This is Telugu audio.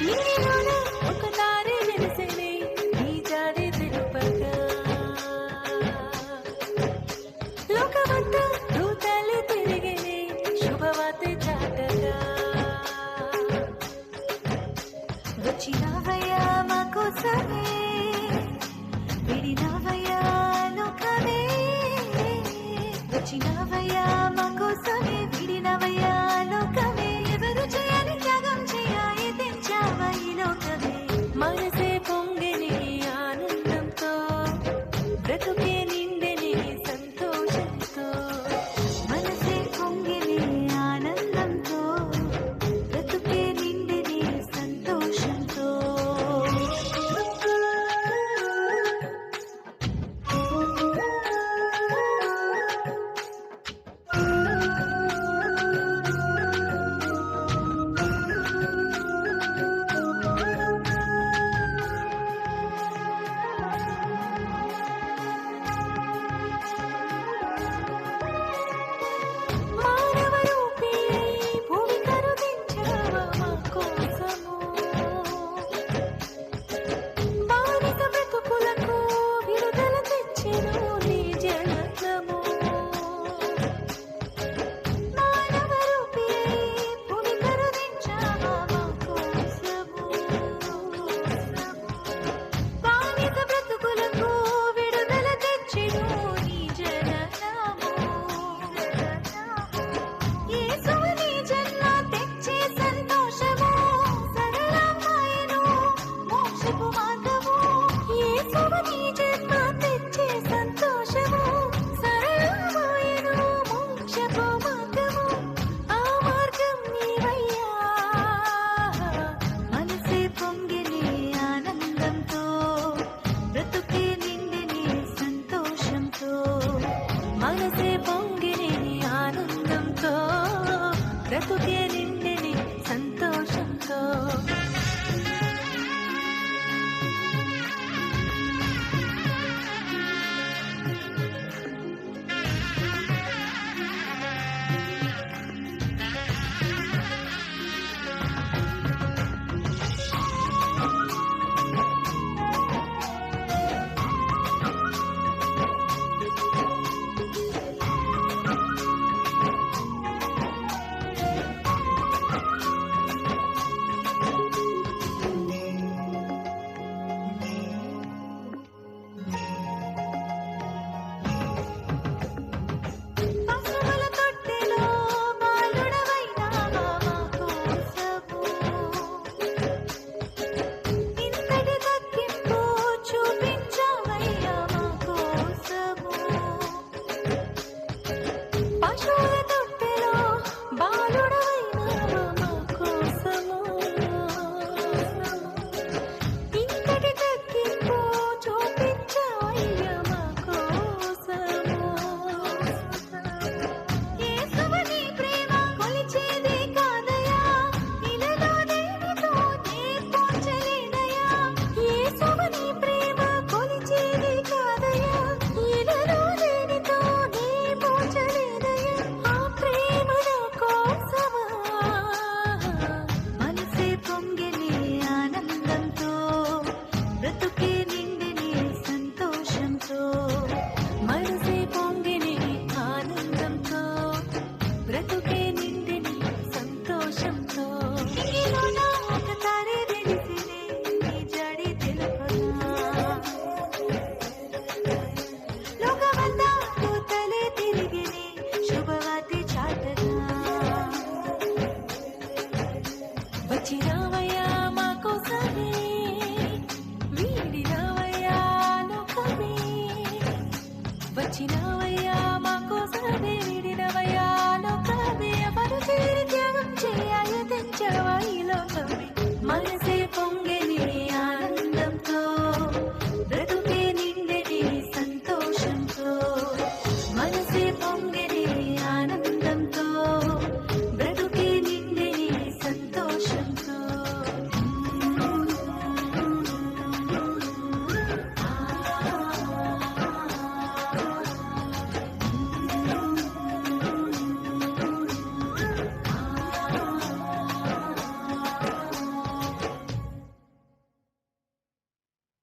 నీలోన ఒక తారే వెలిసెనే నీ జాడే తెలుపగా లోకమంతా దూతలే తిరిగినే శుభవార్త చాటగా వచ్చినావయ్యా మా కోసమే విడినావయ్యా లోకమే వచ్చినావయ్యా మా కోసమే విడినవయ్యా లోకమే ఎవరు చేయని త్యాగం చేయాలి తెచ్చావా ఈ లోకమే మనసే పొంగిని ఆనందంతో బ్రతుకే నిండెని సంతోషంతో మనసే పొంగిని ఆనందంతో బ్రతుకే నిండెని సంతోషంతో మనసే పొంగిని ఆనందంతో బ్రతుకే నిండిని సంతోషంతో మనసే పొంగిని ఆనందంతో బ్రతుకే నిండిని సంతోషంతో నీలోన ఒక తారే వెలిసినే నీ జాడే తెలుపగా లోకమంతా దూతలే తిరిగినే శుభవార్త చాటగా వచ్చినావయ్యా మా కోసమే వీడినావయ్యా లోకమే వచ్చినావయ్యా మా కోసమే విడినవయ్యా లోకమే ఎవరు చేరి త్యాగం చేయాలి తెచ్చావా ఈ లోకమే